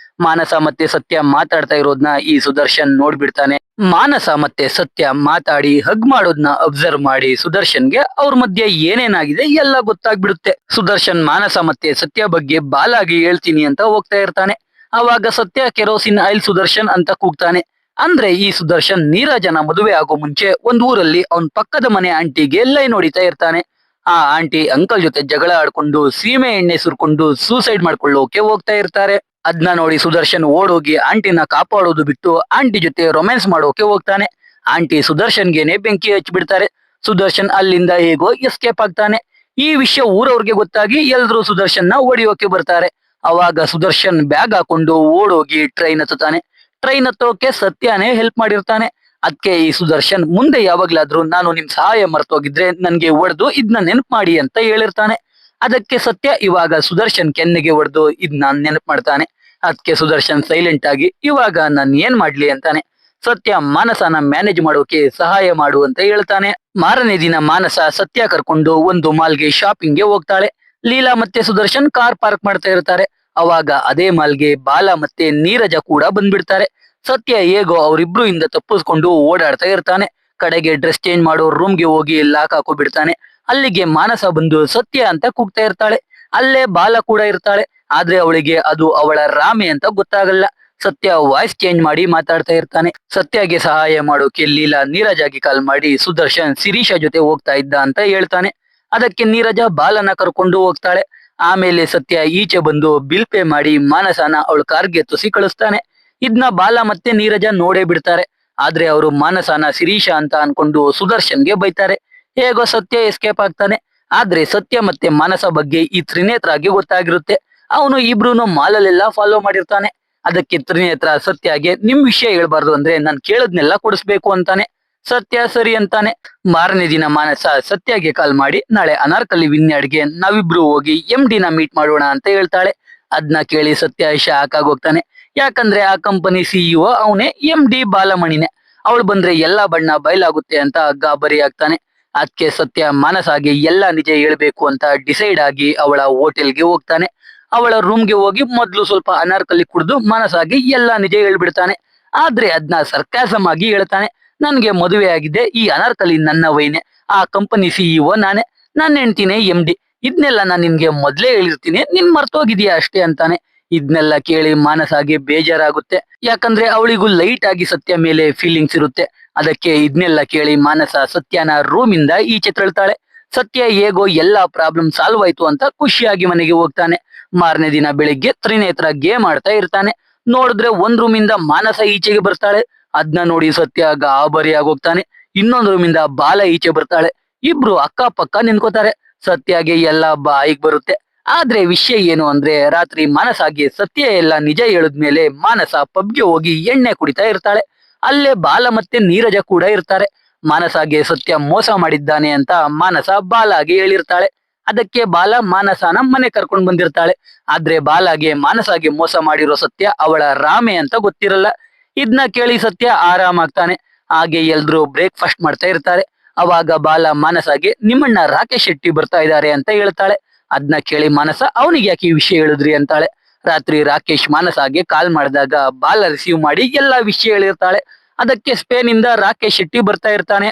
ಮಾನಸ ಮತ್ತೆ ಸತ್ಯ ಮಾತಾಡ್ತಾ ಇರೋದ್ನ ಈ ಸುದರ್ಶನ್ ನೋಡ್ಬಿಡ್ತಾನೆ. ಮಾನಸ ಮತ್ತೆ ಸತ್ಯ ಮಾತಾಡಿ ಹಗ್ ಮಾಡೋದ್ನ ಅಬ್ಸರ್ವ್ ಮಾಡಿ ಸುದರ್ಶನ್ಗೆ ಅವ್ರ ಮಧ್ಯೆ ಏನೇನಾಗಿದೆ ಎಲ್ಲ ಗೊತ್ತಾಗ್ಬಿಡುತ್ತೆ. ಸುದರ್ಶನ್ ಮಾನಸ ಮತ್ತೆ ಸತ್ಯ ಬಗ್ಗೆ ಬಾಲಾಗಿ ಹೇಳ್ತೀನಿ ಅಂತ ಹೋಗ್ತಾ ಇರ್ತಾನೆ. ಅವಾಗ ಸತ್ಯ ಕೆರೋಸಿನ್ ಆಯಿಲ್ ಸುದರ್ಶನ್ ಅಂತ ಕೂಗ್ತಾನೆ. ಅಂದ್ರೆ ಈ ಸುದರ್ಶನ್ ನೀರಜನ ಮದುವೆ ಆಗೋ ಮುಂಚೆ ಒಂದ್ ಊರಲ್ಲಿ ಅವನ್ ಪಕ್ಕದ ಮನೆ ಆಂಟಿಗೆ ಲೈನ್ ಹೊಡಿತಾ ಇರ್ತಾನೆ. ಆ ಆಂಟಿ ಅಂಕಲ್ ಜೊತೆ ಜಗಳ ಆಡ್ಕೊಂಡು ಸೀಮೆ ಎಣ್ಣೆ ಸುರ್ಕೊಂಡು ಸೂಸೈಡ್ ಮಾಡ್ಕೊಳ್ಳೋಕೆ ಹೋಗ್ತಾ ಇರ್ತಾರೆ. ಅದ್ನ ನೋಡಿ ಸುದರ್ಶನ್ ಓಡೋಗಿ ಆಂಟಿನ ಕಾಪಾಡೋದು ಬಿಟ್ಟು ಆಂಟಿ ಜೊತೆ ರೊಮ್ಯಾನ್ಸ್ ಮಾಡೋಕೆ ಹೋಗ್ತಾನೆ. ಆಂಟಿ ಸುದರ್ಶನ್ಗೆನೆ ಬೆಂಕಿ ಹಚ್ಚಿಬಿಡ್ತಾರೆ. ಸುದರ್ಶನ್ ಅಲ್ಲಿಂದ ಹೇಗೋ ಎಸ್ಕೇಪ್ ಆಗ್ತಾನೆ. ಈ ವಿಷಯ ಊರವ್ರಿಗೆ ಗೊತ್ತಾಗಿ ಎಲ್ರು ಸುದರ್ಶನ್ನ ಹೊಡಿಯೋಕೆ ಬರ್ತಾರೆ. ಅವಾಗ ಸುದರ್ಶನ್ ಬ್ಯಾಗ್ ಹಾಕೊಂಡು ಓಡೋಗಿ ಟ್ರೈನ್ ಹತ್ತಾನೆ. ಟ್ರೈನ್ ಹತ್ತೋಕೆ ಸತ್ಯನೇ ಹೆಲ್ಪ್ ಮಾಡಿರ್ತಾನೆ. ಅದಕ್ಕೆ ಈ ಸುದರ್ಶನ್ ಮುಂದೆ ಯಾವಾಗ್ಲಾದ್ರೂ ನಾನು ನಿಮ್ ಸಹಾಯ ಮರ್ತೋಗಿದ್ರೆ ನನ್ಗೆ ಹೊಡೆದು ಇದನ್ನ ನೆನಪು ಮಾಡಿ ಅಂತ ಹೇಳಿರ್ತಾನೆ. ಅದಕ್ಕೆ ಸತ್ಯ ಇವಾಗ ಸುದರ್ಶನ್ ಕೆನ್ನೆಗೆ ಹೊಡೆದು ಇದನ್ನ ನೆನಪು ಮಾಡ್ತಾನೆ. ಅದಕ್ಕೆ ಸುದರ್ಶನ್ ಸೈಲೆಂಟ್ ಆಗಿ ಇವಾಗ ನಾನು ಏನ್ ಮಾಡ್ಲಿ ಅಂತಾನೆ. ಸತ್ಯ ಮಾನಸನ ಮ್ಯಾನೇಜ್ ಮಾಡೋಕೆ ಸಹಾಯ ಮಾಡು ಅಂತ ಹೇಳ್ತಾನೆ. ಮಾರನೇ ದಿನ ಮಾನಸ ಸತ್ಯ ಕರ್ಕೊಂಡು ಒಂದು ಮಾಲ್ಗೆ ಶಾಪಿಂಗ್ಗೆ ಹೋಗ್ತಾಳೆ. ಲೀಲಾ ಮತ್ತೆ ಸುದರ್ಶನ್ ಕಾರ್ ಪಾರ್ಕ್ ಮಾಡ್ತಾ ಇರ್ತಾರೆ. ಅವಾಗ ಅದೇ ಮಾಲ್ಗೆ ಬಾಲ ಮತ್ತೆ ನೀರಜ ಕೂಡ ಬಂದ್ಬಿಡ್ತಾರೆ. ಸತ್ಯ ಹೇಗೋ ಅವರಿಬ್ರು ಇಂದ ತಪ್ಪಿಸ್ಕೊಂಡು ಓಡಾಡ್ತಾ ಇರ್ತಾನೆ. ಕಡೆಗೆ ಡ್ರೆಸ್ ಚೇಂಜ್ ಮಾಡೋ ರೂಮ್ಗೆ ಹೋಗಿ ಲಾಕ್ ಹಾಕೋ ಬಿಡ್ತಾನೆ. ಅಲ್ಲಿಗೆ ಮಾನಸ ಬಂದು ಸತ್ಯ ಅಂತ ಕೂಗ್ತಾ ಇರ್ತಾಳೆ. ಅಲ್ಲೇ ಬಾಲ ಕೂಡ ಇರ್ತಾಳೆ. ಆದ್ರೆ ಅವಳಿಗೆ ಅದು ಅವಳ ರಾಮೆ ಅಂತ ಗೊತ್ತಾಗಲ್ಲ. ಸತ್ಯ ವಾಯ್ಸ್ ಚೇಂಜ್ ಮಾಡಿ ಮಾತಾಡ್ತಾ ಇರ್ತಾನೆ. ಸತ್ಯಗೆ ಸಹಾಯ ಮಾಡೋಕೆ ಲೀಲಾ ನೀರಜಾಗಿ ಕಾಲ್ ಮಾಡಿ ಸುದರ್ಶನ್ ಶಿರೀಷ ಜೊತೆ ಹೋಗ್ತಾ ಇದ್ದ ಅಂತ ಹೇಳ್ತಾನೆ. ಅದಕ್ಕೆ ನೀರಜ ಬಾಲನ ಕರ್ಕೊಂಡು ಹೋಗ್ತಾಳೆ. ಆಮೇಲೆ ಸತ್ಯ ಈಚೆ ಬಂದು ಬಿಲ್ ಪೇ ಮಾಡಿ ಮಾನಸನ ಅವಳ ಕಾರ್ಗೆ ತುಸಿ ಕಳಿಸ್ತಾನೆ. ಇದನ್ನ ಬಾಲ ಮತ್ತೆ ನೀರಜ ನೋಡೇ ಬಿಡ್ತಾರೆ. ಆದ್ರೆ ಅವರು ಮಾನಸನ ಶಿರೀಷ ಅಂತ ಅನ್ಕೊಂಡು ಸುದರ್ಶನ್ಗೆ ಬೈತಾರೆ. ಹೇಗೋ ಸತ್ಯ ಎಸ್ಕೇಪ್ ಆಗ್ತಾನೆ. ಆದ್ರೆ ಸತ್ಯ ಮತ್ತೆ ಮಾನಸ ಬಗ್ಗೆ ಈ ತ್ರಿನೇತ್ರಗೆ ಗೊತ್ತಾಗಿರುತ್ತೆ. ಅವನು ಇಬ್ರುನು ಮಾಲಲ್ಲೆಲ್ಲ ಫಾಲೋ ಮಾಡಿರ್ತಾನೆ. ಅದಕ್ಕೆ ತ್ರಿನೇತ್ರ ಸತ್ಯಗೆ ನಿಮ್ ವಿಷಯ ಹೇಳ್ಬಾರ್ದು ಅಂದ್ರೆ ನಾನ್ ಕೇಳದ್ನೆಲ್ಲ ಕೊಡಿಸ್ಬೇಕು ಅಂತಾನೆ. ಸತ್ಯ ಸರಿ ಅಂತಾನೆ. ಮಾರನೇ ದಿನ ಮಾನಸ ಸತ್ಯಗೆ ಕಾಲ್ ಮಾಡಿ ನಾಳೆ ಅನಾರ್ಕಲಿ ವಿನ್ಯಾಡ್ಗೆ ನಾವಿಬ್ರು ಹೋಗಿ MD ನ ಮೀಟ್ ಮಾಡೋಣ ಅಂತ ಹೇಳ್ತಾಳೆ. ಅದ್ನ ಕೇಳಿ ಸತ್ಯ ಶಾಕ್ ಆಗೋಗ್ತಾನೆ. ಯಾಕಂದ್ರೆ ಆ ಕಂಪನಿ CEO ಅವನೇ MD ಬಾಲಮಣಿನೇ. ಅವಳು ಬಂದ್ರೆ ಎಲ್ಲಾ ಬಣ್ಣ ಬಯಲಾಗುತ್ತೆ ಅಂತ ಗಾಬರಿ ಆಗ್ತಾನೆ. ಅದಕ್ಕೆ ಸತ್ಯ ಮಾನಸಾಗೆ ಎಲ್ಲಾ ನಿಜ ಹೇಳ್ಬೇಕು ಅಂತ ಡಿಸೈಡ್ ಆಗಿ ಅವಳ ಹೋಟೆಲ್ಗೆ ಹೋಗ್ತಾನೆ. ಅವಳ ರೂಮ್ಗೆ ಹೋಗಿ ಮೊದ್ಲು ಸ್ವಲ್ಪ ಅನಾರ್ಕಲಿ ಕುಡಿದು ಮಾನಸಾಗೆ ಎಲ್ಲಾ ನಿಜ ಹೇಳ್ಬಿಡ್ತಾನೆ. ಆದ್ರೆ ಅದನ್ನ ಸರ್ಕಾಸಮ್ ಆಗಿ ಹೇಳ್ತಾನೆ. ನನ್ಗೆ ಮದುವೆ ಆಗಿದೆ, ಈ ಅನಾರ್ಕಲಿ ನನ್ನ ವೈನೆ, ಆ ಕಂಪನಿ ಸಿಇಒ ನಾನೇ, ನನ್ನ ಹೆಂಡ್ತಿನೇ MD. ಇದ್ನೆಲ್ಲ ನಾನ್ ನಿನ್ಗೆ ಮೊದ್ಲೇ ಹೇಳಿರ್ತೀನಿ, ನಿನ್ ಮರ್ತೋಗಿದ್ಯಾ ಅಷ್ಟೇ ಅಂತಾನೆ. ಇದ್ನೆಲ್ಲ ಕೇಳಿ ಮಾನಸಾಗೆ ಬೇಜಾರಾಗುತ್ತೆ. ಯಾಕಂದ್ರೆ ಅವಳಿಗೂ ಲೈಟ್ ಆಗಿ ಸತ್ಯ ಮೇಲೆ ಫೀಲಿಂಗ್ಸ್ ಇರುತ್ತೆ. ಅದಕ್ಕೆ ಇದನ್ನೆಲ್ಲ ಕೇಳಿ ಮಾನಸ ಸತ್ಯನ ರೂಮ್ ಇಂದ ಈಚೆ ತಳ್ತಾಳೆ. ಸತ್ಯ ಹೇಗೋ ಎಲ್ಲಾ ಪ್ರಾಬ್ಲಮ್ ಸಾಲ್ವ್ ಆಯ್ತು ಅಂತ ಖುಷಿಯಾಗಿ ಮನೆಗೆ ಹೋಗ್ತಾನೆ. ಮಾರನೇ ದಿನ ಬೆಳಿಗ್ಗೆ ತ್ರಿನೇತ್ರ ಗೇಮ್ ಆಡ್ತಾ ಇರ್ತಾನೆ. ನೋಡಿದ್ರೆ ಒಂದ್ ರೂಮ್ ಇಂದ ಮಾನಸ ಈಚೆಗೆ ಬರ್ತಾಳೆ. ಅದ್ನ ನೋಡಿ ಸತ್ಯ ಗಾಬರಿ ಆಗೋಗ್ತಾನೆ. ಇನ್ನೊಂದ್ ರೂಮ್ ಇಂದ ಬಾಲ ಈಚೆ ಬರ್ತಾಳೆ. ಇಬ್ರು ಅಕ್ಕ ಪಕ್ಕ ನಿಂತ್ಕೋತಾರೆ. ಸತ್ಯಗೆ ಎಲ್ಲ ಬಾಯಿಗ್ ಬರುತ್ತೆ. ಆದ್ರೆ ವಿಷಯ ಏನು ಅಂದ್ರೆ, ರಾತ್ರಿ ಮಾನಸಾಗೆ ಸತ್ಯ ಎಲ್ಲ ನಿಜ ಹೇಳಿದ್ಮೇಲೆ ಮಾನಸ ಪಬ್ಗೆ ಹೋಗಿ ಎಣ್ಣೆ ಕುಡಿತಾ ಇರ್ತಾಳೆ. ಅಲ್ಲೇ ಬಾಲ ಮತ್ತೆ ನೀರಜ ಕೂಡ ಇರ್ತಾರೆ. ಮಾನಸಾಗೆ ಸತ್ಯ ಮೋಸ ಮಾಡಿದ್ದಾನೆ ಅಂತ ಮಾನಸ ಬಾಲಾಗೆ ಹೇಳಿರ್ತಾಳೆ. ಅದಕ್ಕೆ ಬಾಲ ಮಾನಸನ ಮನೆ ಕರ್ಕೊಂಡ್ ಬಂದಿರ್ತಾಳೆ. ಆದ್ರೆ ಬಾಲಾಗೆ ಮಾನಸಾಗೆ ಮೋಸ ಮಾಡಿರೋ ಸತ್ಯ ಅವಳ ರಾಮೆ ಅಂತ ಗೊತ್ತಿರಲ್ಲ. ಇದ್ನ ಕೇಳಿ ಸತ್ಯ ಆರಾಮಾಗ್ತಾನೆ. ಹಾಗೆ ಎಲ್ರು ಬ್ರೇಕ್ಫಾಸ್ಟ್ ಮಾಡ್ತಾ ಇರ್ತಾರೆ. ಅವಾಗ ಬಾಲ ಮಾನಸಾಗೆ ನಿಮ್ಮಣ್ಣ ರಾಕೇಶ್ ಶೆಟ್ಟಿ ಬರ್ತಾ ಇದ್ದಾರೆ ಅಂತ ಹೇಳ್ತಾಳೆ. ಅದ್ನ ಕೇಳಿ ಮಾನಸ ಅವನಿಗೆ ಯಾಕೆ ಈ ವಿಷಯ ಹೇಳಿದ್ರಿ ಅಂತಾಳೆ. ರಾತ್ರಿ ರಾಕೇಶ್ ಮಾನಸಾಗೆ ಕಾಲ್ ಮಾಡಿದಾಗ ಬಾಲ ರಿಸೀವ್ ಮಾಡಿ ಎಲ್ಲಾ ವಿಷಯ ಹೇಳಿರ್ತಾಳೆ. ಅದಕ್ಕೆ ಸ್ಪೇನ್ ಇಂದ ರಾಕೇಶ್ ಶೆಟ್ಟಿ ಬರ್ತಾ ಇರ್ತಾನೆ.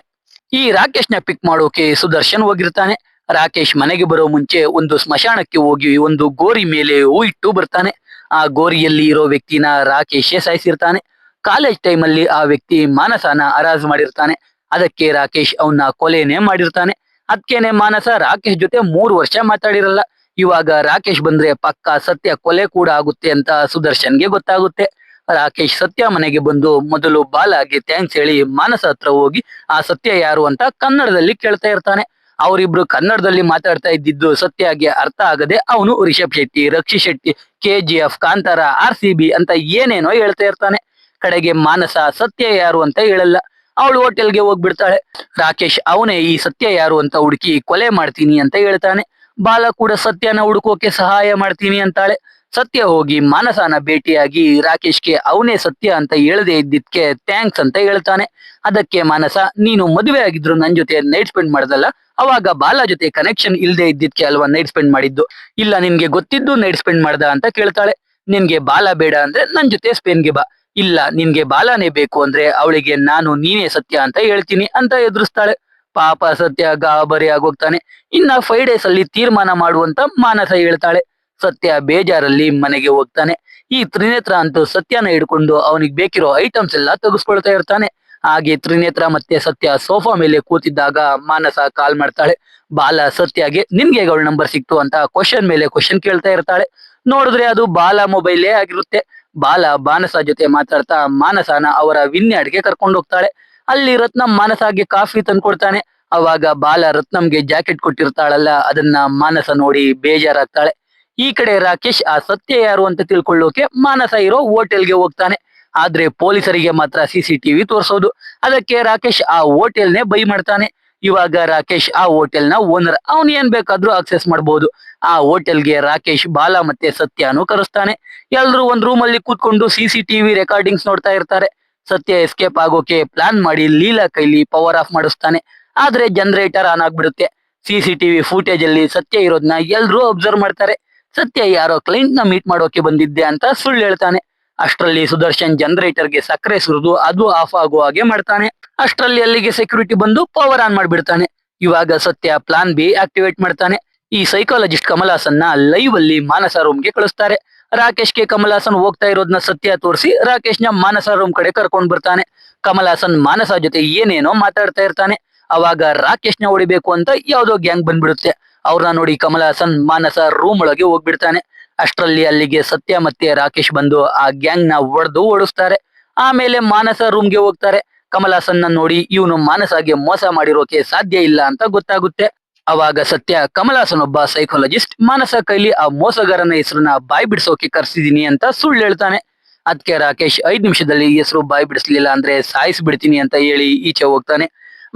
ಈ ರಾಕೇಶ್ ನ ಪಿಕ್ ಮಾಡೋಕೆ ಸುದರ್ಶನ್ ಹೋಗಿರ್ತಾನೆ. ರಾಕೇಶ್ ಮನೆಗೆ ಬರೋ ಮುಂಚೆ ಒಂದು ಸ್ಮಶಾನಕ್ಕೆ ಹೋಗಿ ಒಂದು ಗೋರಿ ಮೇಲೆ ಹೂ ಇಟ್ಟು ಬರ್ತಾನೆ. ಆ ಗೋರಿಯಲ್ಲಿ ಇರೋ ವ್ಯಕ್ತಿನ ರಾಕೇಶೇ ಸಾಯಿಸಿರ್ತಾನೆ. ಕಾಲೇಜ್ ಟೈಮ್ ಅಲ್ಲಿ ಆ ವ್ಯಕ್ತಿ ಮಾನಸನ ಹರಾಜ್ ಮಾಡಿರ್ತಾನೆ. ಅದಕ್ಕೆ ರಾಕೇಶ್ ಅವನ್ನ ಕೊಲೆನೇ ಮಾಡಿರ್ತಾನೆ. ಅದ್ಕೇನೆ ಮಾನಸ ರಾಕೇಶ್ ಜೊತೆ 3 ವರ್ಷ ಮಾತಾಡಿರಲ್ಲ. ಇವಾಗ ರಾಕೇಶ್ ಬಂದ್ರೆ ಪಕ್ಕ ಸತ್ಯ ಕೊಲೆ ಕೂಡ ಆಗುತ್ತೆ ಅಂತ ಸುದರ್ಶನ್ಗೆ ಗೊತ್ತಾಗುತ್ತೆ. ರಾಕೇಶ್ ಸತ್ಯ ಮನೆಗೆ ಬಂದು ಮೊದಲು ಬಾಲಾಗೆ ಥ್ಯಾಂಕ್ಸ್ ಹೇಳಿ ಮಾನಸ ಹತ್ರ ಹೋಗಿ ಆ ಸತ್ಯ ಯಾರು ಅಂತ ಕನ್ನಡದಲ್ಲಿ ಕೇಳ್ತಾ ಇರ್ತಾನೆ. ಅವರಿಬ್ರು ಕನ್ನಡದಲ್ಲಿ ಮಾತಾಡ್ತಾ ಇದ್ದಿದ್ದು ಸತ್ಯಗೆ ಅರ್ಥ ಆಗದೆ ಅವನು ರಿಷಬ್ ಶೆಟ್ಟಿ, ರಕ್ಷಿ ಶೆಟ್ಟಿ, KGF, ಕಾಂತಾರ, RCB ಅಂತ ಏನೇನೋ ಹೇಳ್ತಾ ಇರ್ತಾನೆ. ಕಡೆಗೆ ಮಾನಸ ಸತ್ಯ ಯಾರು ಅಂತ ಹೇಳಲ್ಲ. ಅವಳು ಹೋಟೆಲ್ಗೆ ಹೋಗ್ಬಿಡ್ತಾಳೆ. ರಾಕೇಶ್ ಅವನೇ ಈ ಸತ್ಯ ಯಾರು ಅಂತ ಹುಡುಕಿ ಕೊಲೆ ಮಾಡ್ತೀನಿ ಅಂತ ಹೇಳ್ತಾನೆ. ಬಾಲ ಕೂಡ ಸತ್ಯನ ಹುಡುಕೋಕೆ ಸಹಾಯ ಮಾಡ್ತೀನಿ ಅಂತಾಳೆ. ಸತ್ಯ ಹೋಗಿ ಮಾನಸನ ಭೇಟಿಯಾಗಿ ರಾಕೇಶ್ಗೆ ಅವನೇ ಸತ್ಯ ಅಂತ ಹೇಳದೆ ಇದ್ದಿದ್ಕೆ ಥ್ಯಾಂಕ್ಸ್ ಅಂತ ಹೇಳ್ತಾನೆ. ಅದಕ್ಕೆ ಮಾನಸ, ನೀನು ಮದುವೆ ಆಗಿದ್ರು ನನ್ ಜೊತೆ ನೈಟ್ ಸ್ಪೆಂಡ್ ಮಾಡ್ದಲ್ಲ, ಅವಾಗ ಬಾಲ ಜೊತೆ ಕನೆಕ್ಷನ್ ಇಲ್ದೆ ಇದ್ದಿದ್ಕೆ ಅಲ್ವಾ ನೈಟ್ ಸ್ಪೆಂಡ್ ಮಾಡಿದ್ದು, ಇಲ್ಲ ನಿನ್ಗೆ ಗೊತ್ತಿದ್ದು ನೈಟ್ ಸ್ಪೆಂಡ್ ಮಾಡ್ದ ಅಂತ ಕೇಳ್ತಾಳೆ. ನಿನ್ಗೆ ಬಾಲ ಬೇಡ ಅಂದ್ರೆ ನನ್ ಜೊತೆ ಸ್ಪೇನ್ಗೆ ಬಾ, ಇಲ್ಲ ನಿನ್ಗೆ ಬಾಲಾನೇ ಬೇಕು ಅಂದ್ರೆ ಅವಳಿಗೆ ನಾನು ನೀನೇ ಸತ್ಯ ಅಂತ ಹೇಳ್ತೀನಿ ಅಂತ ಎದುರಿಸ್ತಾಳೆ. ಪಾಪ ಸತ್ಯ ಗಾಬರಿ ಆಗೋಗ್ತಾನೆ. ಇನ್ನ 5 days ಅಲ್ಲಿ ತೀರ್ಮಾನ ಮಾಡುವಂತ ಮಾನಸ ಹೇಳ್ತಾಳೆ. ಸತ್ಯ ಬೇಜಾರಲ್ಲಿ ಮನೆಗೆ ಹೋಗ್ತಾನೆ. ಈ ತ್ರಿನೇತ್ರ ಅಂತೂ ಸತ್ಯನ ಹಿಡ್ಕೊಂಡು ಅವನಿಗೆ ಬೇಕಿರೋ ಐಟಮ್ಸ್ ಎಲ್ಲ ತೆಗೆಸ್ಕೊಳ್ತಾ ಇರ್ತಾನೆ. ಹಾಗೆ ತ್ರಿನೇತ್ರ ಮತ್ತೆ ಸತ್ಯ ಸೋಫಾ ಮೇಲೆ ಕೂತಿದ್ದಾಗ ಮಾನಸ ಕಾಲ್ ಮಾಡ್ತಾಳೆ. ಬಾಲ ಸತ್ಯಗೆ ನಿನ್ಗೆ ಅವಳ ನಂಬರ್ ಸಿಕ್ತು ಅಂತ ಕ್ವಶನ್ ಮೇಲೆ ಕ್ವಶನ್ ಕೇಳ್ತಾ ಇರ್ತಾಳೆ. ನೋಡಿದ್ರೆ ಅದು ಬಾಲ ಮೊಬೈಲೇ ಆಗಿರುತ್ತೆ. ಬಾಲ ಮಾನಸ ಜೊತೆ ಮಾತಾಡ್ತಾ ಮಾನಸನ ಅವರ ವಿನ್ಯಾಡ್ಗೆ ಕರ್ಕೊಂಡು ಹೋಗ್ತಾಳೆ. ಅಲ್ಲಿ ರತ್ನಂ ಮಾನಸಾಗೆ ಕಾಫಿ ತಂದ್ಕೊಡ್ತಾನೆ. ಅವಾಗ ಬಾಲ ರತ್ನಂಗೆ ಜಾಕೆಟ್ ಕೊಟ್ಟಿರ್ತಾಳಲ್ಲ, ಅದನ್ನ ಮಾನಸ ನೋಡಿ ಬೇಜಾರಾಗ್ತಾಳೆ. ಈ ಕಡೆ ರಾಕೇಶ್ ಆ ಸತ್ಯ ಯಾರು ಅಂತ ತಿಳ್ಕೊಳ್ಳೋಕೆ ಮಾನಸ ಇರೋ ಹೋಟೆಲ್ಗೆ ಹೋಗ್ತಾನೆ. ಆದ್ರೆ ಪೊಲೀಸರಿಗೆ ಮಾತ್ರ CCTV ತೋರ್ಸೋದು. ಅದಕ್ಕೆ ರಾಕೇಶ್ ಆ ಹೋಟೆಲ್ನೇ ಬೈ ಮಾಡ್ತಾನೆ. ಇವಾಗ ರಾಕೇಶ್ ಆ ಹೋಟೆಲ್ನ ಓನರ್, ಅವನ್ ಏನ್ ಬೇಕಾದ್ರೂ ಆಕ್ಸೆಸ್ ಮಾಡಬಹುದು. ಆ ಹೋಟೆಲ್ಗೆ ರಾಕೇಶ್ ಬಾಲ ಮತ್ತೆ ಸತ್ಯನು ಕರೆಸ್ತಾನೆ. ಎಲ್ರು ಒಂದ್ ರೂಮ್ ಅಲ್ಲಿ ಕೂತ್ಕೊಂಡು CCTV ರೆಕಾರ್ಡಿಂಗ್ಸ್ ನೋಡ್ತಾ ಇರ್ತಾರೆ. ಸತ್ಯ ಎಸ್ಕೇಪ್ ಆಗೋಕೆ ಪ್ಲಾನ್ ಮಾಡಿ ಲೀಲಾ ಕೈಲಿ ಪವರ್ ಆಫ್ ಮಾಡಿಸ್ತಾನೆ. ಆದ್ರೆ ಜನರೇಟರ್ ಆನ್ ಆಗ್ಬಿಡುತ್ತೆ. CCTV ಫೂಟೇಜ್ ಅಲ್ಲಿ ಸತ್ಯ ಇರೋದನ್ನ ಎಲ್ರು ಅಬ್ಸರ್ವ್ ಮಾಡ್ತಾರೆ. ಸತ್ಯ ಯಾರೋ ಕ್ಲೈಂಟ್ ನ ಮೀಟ್ ಮಾಡೋಕೆ ಬಂದಿದ್ದೆ ಅಂತ ಸುಳ್ಳು ಹೇಳ್ತಾನೆ. ಅಷ್ಟರಲ್ಲಿ ಸುದರ್ಶನ್ ಜನರೇಟರ್ಗೆ ಸಕ್ಕರೆ ಸುರಿದು ಅದು ಆಫ್ ಆಗೋ ಹಾಗೆ ಮಾಡ್ತಾನೆ. ಅಷ್ಟರಲ್ಲಿ ಅಲ್ಲಿಗೆ ಸೆಕ್ಯೂರಿಟಿ ಬಂದು ಪವರ್ ಆನ್ ಮಾಡ್ಬಿಡ್ತಾನೆ. ಇವಾಗ ಸತ್ಯ ಪ್ಲಾನ್ ಬಿ ಆಕ್ಟಿವೇಟ್ ಮಾಡ್ತಾನೆ. ಈ ಸೈಕಾಲಜಿಸ್ಟ್ ಕಮಲ್ ಹಾಸನ್ನ ಲೈವ್ ಅಲ್ಲಿ ಮಾನಸ ರೂಮ್ಗೆ ಕಳಿಸ್ತಾರೆ. ರಾಕೇಶ್ಗೆ ಕಮಲ್ ಹಾಸನ್ ಹೋಗ್ತಾ ಇರೋದನ್ನ ಸತ್ಯ ತೋರಿಸಿ ರಾಕೇಶ್ನ ಮಾನಸ ರೂಮ್ ಕಡೆ ಕರ್ಕೊಂಡ್ ಬರ್ತಾನೆ. ಕಮಲ್ ಹಾಸನ್ ಮಾನಸ ಜೊತೆ ಏನೇನೋ ಮಾತಾಡ್ತಾ ಇರ್ತಾನೆ. ಅವಾಗ ರಾಕೇಶ್ನ ಹೊಡಿಬೇಕು ಅಂತ ಯಾವ್ದೋ ಗ್ಯಾಂಗ್ ಬಂದ್ಬಿಡುತ್ತೆ. ಅವ್ರನ್ನ ನೋಡಿ ಕಮಲ್ ಹಾಸನ್ ಮಾನಸ ರೂಮ್ ಒಳಗೆ ಹೋಗ್ಬಿಡ್ತಾನೆ. ಅಷ್ಟರಲ್ಲಿ ಅಲ್ಲಿಗೆ ಸತ್ಯ ಮತ್ತೆ ರಾಕೇಶ್ ಬಂದು ಆ ಗ್ಯಾಂಗ್ ನ ಹೊಡೆದು ಓಡಿಸ್ತಾರೆ. ಆಮೇಲೆ ಮಾನಸ ರೂಮ್ಗೆ ಹೋಗ್ತಾರೆ. ಕಮಲ್ ಹಾಸನ್ ನೋಡಿ ಇವನು ಮಾನಸಗೆ ಮೋಸ ಮಾಡಿರೋಕೆ ಸಾಧ್ಯ ಇಲ್ಲ ಅಂತ ಗೊತ್ತಾಗುತ್ತೆ. ಅವಾಗ ಸತ್ಯ, ಕಮಲ್ ಹಾಸನ್ ಒಬ್ಬ ಸೈಕಾಲಜಿಸ್ಟ್, ಮಾನಸ ಕೈಲಿ ಆ ಮೋಸಗಾರನ ಹೆಸರನ್ನ ಬಾಯ್ ಬಿಡಿಸೋಕೆ ಕರ್ಸಿದೀನಿ ಅಂತ ಸುಳ್ಳು ಹೇಳ್ತಾನೆ. ಅದಕ್ಕೆ ರಾಕೇಶ್ 5 ನಿಮಿಷದಲ್ಲಿ ಹೆಸರು ಬಾಯ್ ಬಿಡಿಸ್ಲಿಲ್ಲ ಅಂದ್ರೆ ಸಾಯಿಸ್ಬಿಡ್ತೀನಿ ಅಂತ ಹೇಳಿ ಈಚೆ ಹೋಗ್ತಾನೆ.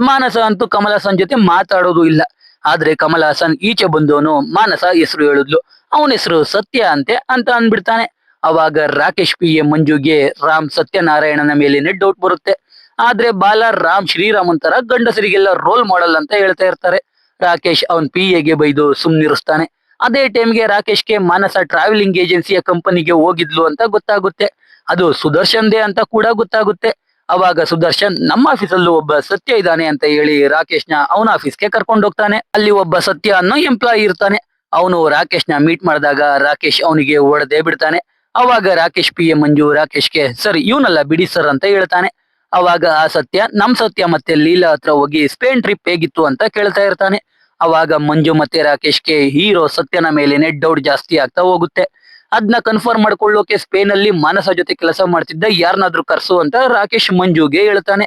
ಮಾನಸ ಅಂತೂ ಕಮಲ್ ಹಾಸನ್ ಜೊತೆ ಮಾತಾಡೋದು ಇಲ್ಲ. ಆದ್ರೆ ಕಮಲ್ ಹಾಸನ್ ಈಚೆ ಬಂದವನು ಮಾನಸ ಹೆಸರು ಹೇಳಿದ್ಲು, ಅವನ ಹೆಸರು ಸತ್ಯ ಅಂತೆ ಅಂತ ಅಂದ್ಬಿಡ್ತಾನೆ. ಅವಾಗ ರಾಕೇಶ್ PA ಮಂಜುಗೆ ರಾಮ್ ಸತ್ಯನಾರಾಯಣನ ಮೇಲೇನೆ ಡೌಟ್ ಬರುತ್ತೆ. ಆದ್ರೆ ಬಾಲ ರಾಮ್ ಶ್ರೀರಾಮನ್ ತರ ಗಂಡಸರಿಗೆಲ್ಲ ರೋಲ್ ಮಾಡಲ್ ಅಂತ ಹೇಳ್ತಾ ಇರ್ತಾರೆ. ರಾಕೇಶ್ ಅವನ್ PAಗೆ ಬೈದು ಸುಮ್ನಿರಿಸ್ತಾನೆ. ಅದೇ ಟೈಮ್ಗೆ ರಾಕೇಶ್ಗೆ ಮಾನಸ ಟ್ರಾವೆಲಿಂಗ್ ಏಜೆನ್ಸಿಯ ಕಂಪನಿಗೆ ಹೋಗಿದ್ಲು ಅಂತ ಗೊತ್ತಾಗುತ್ತೆ. ಅದು ಸುದರ್ಶನ್ದೇ ಅಂತ ಕೂಡ ಗೊತ್ತಾಗುತ್ತೆ. ಅವಾಗ ಸುದರ್ಶನ್ ನಮ್ಮ ಆಫೀಸಲ್ಲೂ ಒಬ್ಬ ಸತ್ಯ ಇದ್ದಾನೆ ಅಂತ ಹೇಳಿ ರಾಕೇಶ್ನ ಅವನ ಆಫೀಸ್ಗೆ ಕರ್ಕೊಂಡು ಹೋಗ್ತಾನೆ. ಅಲ್ಲಿ ಒಬ್ಬ ಸತ್ಯ ಅನ್ನೋ ಎಂಪ್ಲಾಯಿ ಇರ್ತಾನೆ. ಅವನು ರಾಕೇಶ್ನ ಮೀಟ್ ಮಾಡಿದಾಗ ರಾಕೇಶ್ ಅವನಿಗೆ ಹೊಡೆದೇ ಬಿಡ್ತಾನೆ. ಅವಾಗ ರಾಕೇಶ್ PM ಮಂಜು ರಾಕೇಶ್ಗೆ ಸರ್ ಇವನಲ್ಲ ಬಿಡಿ ಸರ್ ಅಂತ ಹೇಳ್ತಾನೆ. ಅವಾಗ ಆ ಸತ್ಯ ನಮ್ ಸತ್ಯ ಮತ್ತೆ ಲೀಲಾ ಹತ್ರ ಹೋಗಿ ಸ್ಪೇನ್ ಟ್ರಿಪ್ ಹೇಗಿತ್ತು ಅಂತ ಕೇಳ್ತಾ ಇರ್ತಾನೆ. ಅವಾಗ ಮಂಜು ಮತ್ತೆ ರಾಕೇಶ್ಗೆ ಹೀರೋ ಸತ್ಯನ ಮೇಲೇನೆ ಡೌಟ್ ಜಾಸ್ತಿ ಆಗ್ತಾ ಹೋಗುತ್ತೆ. ಅದನ್ನ ಕನ್ಫರ್ಮ್ ಮಾಡ್ಕೊಳ್ಳೋಕೆ ಸ್ಪೇನ್ ಅಲ್ಲಿ ಮಾನಸ ಜೊತೆ ಕೆಲಸ ಮಾಡ್ತಿದ್ದ ಯಾರನ್ನಾದ್ರೂ ಕರ್ಸು ಅಂತ ರಾಕೇಶ್ ಮಂಜುಗೆ ಹೇಳ್ತಾನೆ.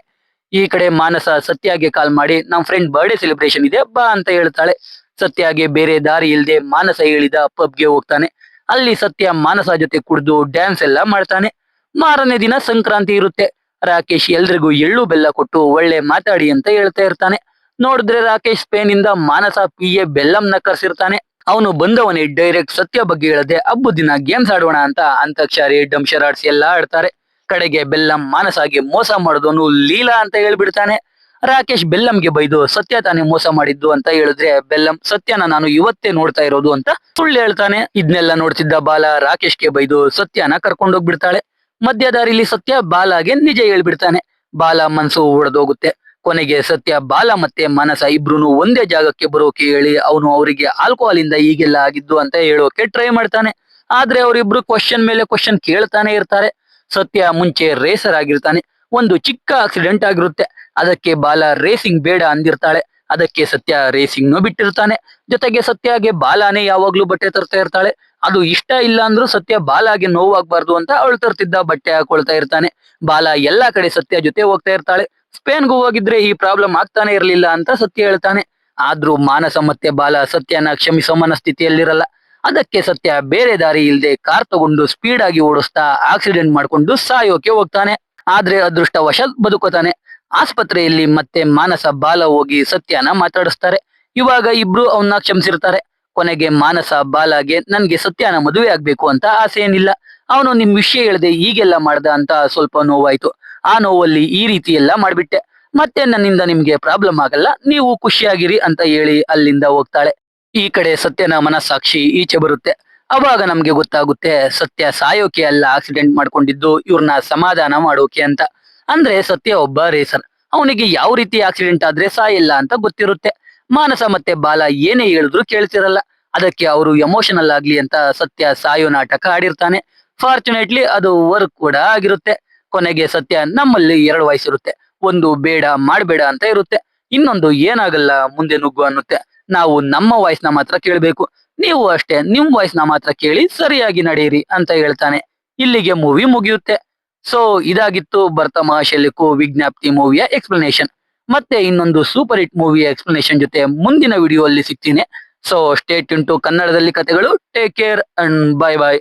ಈ ಕಡೆ ಮಾನಸ ಸತ್ಯಗೆ ಕಾಲ್ ಮಾಡಿ ನಮ್ ಫ್ರೆಂಡ್ ಬರ್ಡೇ ಸೆಲೆಬ್ರೇಷನ್ ಇದೆ ಬಾ ಅಂತ ಹೇಳ್ತಾಳೆ. ಸತ್ಯಗೆ ಬೇರೆ ದಾರಿ ಇಲ್ದೆ ಮಾನಸ ಹೇಳಿದ ಪಬ್ಗೆ ಹೋಗ್ತಾನೆ. ಅಲ್ಲಿ ಸತ್ಯ ಮಾನಸ ಜೊತೆ ಕುಡಿದು ಡ್ಯಾನ್ಸ್ ಎಲ್ಲ ಮಾಡ್ತಾನೆ. ಮಾರನೇ ದಿನ ಸಂಕ್ರಾಂತಿ ಇರುತ್ತೆ. ರಾಕೇಶ್ ಎಲ್ರಿಗೂ ಎಳ್ಳು ಬೆಲ್ಲ ಕೊಟ್ಟು ಒಳ್ಳೆ ಮಾತಾಡಿ ಅಂತ ಹೇಳ್ತಾ ಇರ್ತಾನೆ. ನೋಡಿದ್ರೆ ರಾಕೇಶ್ ಸ್ಪೇನ್ ಇಂದ ಮಾನಸ PA ಬೆಲ್ಲಂನ ಕರ್ಸಿರ್ತಾನೆ. ಅವನು ಬಂದವನೇ ಡೈರೆಕ್ಟ್ ಸತ್ಯ ಬಗ್ಗೆ ಹೇಳದೆ ಹಬ್ಬದ ದಿನ ಗೇಮ್ಸ್ ಆಡೋಣ ಅಂತ ಅಂತಾಕ್ಷರಿ ಡಂಶರಾಡ್ಸ್ ಎಲ್ಲ ಆಡ್ತಾರೆ. ಕಡೆಗೆ ಬೆಲ್ಲಂ ಮಾನಸಾಗೆ ಮೋಸ ಮಾಡಿದವನು ಲೀಲಾ ಅಂತ ಹೇಳ್ಬಿಡ್ತಾನೆ. ರಾಕೇಶ್ ಬೆಲ್ಲಂಗೆ ಬೈದು ಸತ್ಯ ತಾನೇ ಮೋಸ ಮಾಡಿದ್ದು ಅಂತ ಹೇಳಿದ್ರೆ ಬೆಲ್ಲಂ ಸತ್ಯನ ನಾನು ಇವತ್ತೇ ನೋಡ್ತಾ ಇರೋದು ಅಂತ ಸುಳ್ಳು ಹೇಳ್ತಾನೆ. ಇದನ್ನೆಲ್ಲ ನೋಡ್ತಿದ್ದ ಬಾಲ ರಾಕೇಶ್ಗೆ ಬೈದು ಸತ್ಯನ ಕರ್ಕೊಂಡೋಗ್ಬಿಡ್ತಾಳೆ. ಮಧ್ಯ ದಾರಿಲಿ ಸತ್ಯ ಬಾಲಾಗೆ ನಿಜ ಹೇಳ್ಬಿಡ್ತಾನೆ. ಬಾಲ ಮನ್ಸು ಒಡೆದೋಗುತ್ತೆ. ಕೊನೆಗೆ ಸತ್ಯ ಬಾಲ ಮತ್ತೆ ಮಾನಸ ಇಬ್ರು ಒಂದೇ ಜಾಗಕ್ಕೆ ಬರೋಕೆ ಹೇಳಿ ಅವನು ಅವರಿಗೆ ಆಲ್ಕೋಹಾಲ್ ಇಂದ ಹೀಗೆಲ್ಲ ಆಗಿದ್ದು ಅಂತ ಹೇಳೋಕೆ ಟ್ರೈ ಮಾಡ್ತಾನೆ. ಆದ್ರೆ ಅವರಿಬ್ರು ಕ್ವಶನ್ ಮೇಲೆ ಕ್ವಶನ್ ಕೇಳ್ತಾನೆ ಇರ್ತಾರೆ. ಸತ್ಯ ಮುಂಚೆ ರೇಸರ್ ಆಗಿರ್ತಾನೆ. ಒಂದು ಚಿಕ್ಕ ಆಕ್ಸಿಡೆಂಟ್ ಆಗಿರುತ್ತೆ. ಅದಕ್ಕೆ ಬಾಲ ರೇಸಿಂಗ್ ಬೇಡ ಅಂದಿರ್ತಾಳೆ. ಅದಕ್ಕೆ ಸತ್ಯ ರೇಸಿಂಗ್ ಬಿಟ್ಟಿರ್ತಾನೆ. ಜೊತೆಗೆ ಸತ್ಯಗೆ ಬಾಲಾನೇ ಯಾವಾಗ್ಲೂ ಬಟ್ಟೆ ತರ್ತಾ ಇರ್ತಾಳೆ. ಅದು ಇಷ್ಟ ಇಲ್ಲ ಅಂದ್ರೂ ಸತ್ಯ ಬಾಲಾಗೆ ನೋವಾಗ್ಬಾರ್ದು ಅಂತ ಅವಳು ತರ್ತಿದ್ದ ಬಟ್ಟೆ ಹಾಕೊಳ್ತಾ ಇರ್ತಾನೆ. ಬಾಲ ಎಲ್ಲಾ ಕಡೆ ಸತ್ಯ ಜೊತೆ ಹೋಗ್ತಾ ಇರ್ತಾಳೆ. ಸ್ಪೇನ್ಗೂ ಹೋಗಿದ್ರೆ ಈ ಪ್ರಾಬ್ಲಮ್ ಆಗ್ತಾನೆ ಇರ್ಲಿಲ್ಲ ಅಂತ ಸತ್ಯ ಹೇಳ್ತಾನೆ. ಆದ್ರೂ ಮಾನಸ ಮತ್ತೆ ಬಾಲ ಸತ್ಯನ ಕ್ಷಮಿಸೋ ಮನಸ್ಥಿತಿಯಲ್ಲಿರಲ್ಲ. ಅದಕ್ಕೆ ಸತ್ಯ ಬೇರೆ ದಾರಿ ಇಲ್ದೆ ಕಾರ್ ತಗೊಂಡು ಸ್ಪೀಡ್ ಆಗಿ ಓಡಿಸ್ತಾ ಆಕ್ಸಿಡೆಂಟ್ ಮಾಡ್ಕೊಂಡು ಸಾಯೋಕೆ ಹೋಗ್ತಾನೆ. ಆದ್ರೆ ಅದೃಷ್ಟವಶಾತ್ ಬದುಕೋತಾನೆ. ಆಸ್ಪತ್ರೆಯಲ್ಲಿ ಮತ್ತೆ ಮಾನಸ ಬಾಲ ಹೋಗಿ ಸತ್ಯನ ಮಾತಾಡಿಸ್ತಾರೆ. ಇವಾಗ ಇಬ್ರು ಅವನ್ನ ಕ್ಷಮಿಸಿರ್ತಾರೆ. ಕೊನೆಗೆ ಮಾನಸ ಬಾಲಾಗೆ ನನ್ಗೆ ಸತ್ಯನ ಮದುವೆ ಆಗ್ಬೇಕು ಅಂತ ಆಸೆ ಏನಿಲ್ಲ. ಅವನು ನಿಮ್ ವಿಷಯ ಹೇಳ್ದೆ ಹೀಗೆಲ್ಲ ಮಾಡ್ದ ಅಂತ ಸ್ವಲ್ಪ ನೋವಾಯ್ತು. ಆ ನೋವಲ್ಲಿ ಈ ರೀತಿ ಎಲ್ಲ ಮಾಡ್ಬಿಟ್ಟೆ. ಮತ್ತೆ ನನ್ನಿಂದ ನಿಮ್ಗೆ ಪ್ರಾಬ್ಲಮ್ ಆಗಲ್ಲ, ನೀವು ಖುಷಿಯಾಗಿರಿ ಅಂತ ಹೇಳಿ ಅಲ್ಲಿಂದ ಹೋಗ್ತಾಳೆ. ಈ ಕಡೆ ಸತ್ಯನ ಮನಸ್ಸಾಕ್ಷಿ ಈಚೆ ಬರುತ್ತೆ. ಅವಾಗ ನಮ್ಗೆ ಗೊತ್ತಾಗುತ್ತೆ ಸತ್ಯ ಸಾಯೋಕೆ ಅಲ್ಲ ಆಕ್ಸಿಡೆಂಟ್ ಮಾಡ್ಕೊಂಡಿದ್ದು ಇವ್ರನ್ನ ಸಮಾಧಾನ ಮಾಡೋಕೆ ಅಂತ. ಅಂದ್ರೆ ಸತ್ಯ ಒಬ್ಬ ರೇಸರ್. ಅವನಿಗೆ ಯಾವ ರೀತಿ ಆಕ್ಸಿಡೆಂಟ್ ಆದ್ರೆ ಸಾಯಿಲ್ಲ ಅಂತ ಗೊತ್ತಿರುತ್ತೆ. ಮಾನಸ ಮತ್ತೆ ಬಾಲ ಏನೇ ಹೇಳಿದ್ರು ಕೇಳ್ತಿರಲ್ಲ. ಅದಕ್ಕೆ ಅವರು ಎಮೋಷನಲ್ ಆಗ್ಲಿ ಅಂತ ಸತ್ಯ ಸಾಯೋ ನಾಟಕ ಆಡಿರ್ತಾನೆ. ಫಾರ್ಚುನೇಟ್ಲಿ ಅದು ವರ್ಕ್ ಕೂಡ ಆಗಿರುತ್ತೆ. ಕೊನೆಗೆ ಸತ್ಯ ನಮ್ಮಲ್ಲಿ 2 ವಯಸ್ಸಿರುತ್ತೆ. ಒಂದು ಬೇಡ ಮಾಡ್ಬೇಡ ಅಂತ ಇರುತ್ತೆ. ಇನ್ನೊಂದು ಏನಾಗಲ್ಲ ಮುಂದೆ ನುಗ್ಗು ಅನ್ನುತ್ತೆ. ನಾವು ನಮ್ಮ ವಾಯ್ಸ್ನ ಮಾತ್ರ ಕೇಳಬೇಕು. ನೀವು ಅಷ್ಟೇ ನಿಮ್ ವಾಯ್ಸ್ನ ಮಾತ್ರ ಕೇಳಿ ಸರಿಯಾಗಿ ನಡೆಯಿರಿ ಅಂತ ಹೇಳ್ತಾನೆ. ಇಲ್ಲಿಗೆ ಮೂವಿ ಮುಗಿಯುತ್ತೆ. ಸೊ ಇದಾಗಿತ್ತು ಭರತ ಮಹಾಶೈಲ್ಯಕ್ಕೂ ವಿಜ್ಞಾಪ್ತಿ ಮೂವಿಯ ಎಕ್ಸ್ಪ್ಲನೇಷನ್. ಮತ್ತೆ ಇನ್ನೊಂದು ಸೂಪರ್ ಹಿಟ್ ಮೂವಿಯ ಎಕ್ಸ್ಪ್ಲನೇಷನ್ ಜೊತೆ ಮುಂದಿನ ವಿಡಿಯೋ ಅಲ್ಲಿ ಸಿಗ್ತೀನಿ. ಸೊ ಸ್ಟೇ ಟ್ಯೂನ್ ಟು ಕನ್ನಡದಲ್ಲಿ ಕಥೆಗಳು. Take care and bye bye.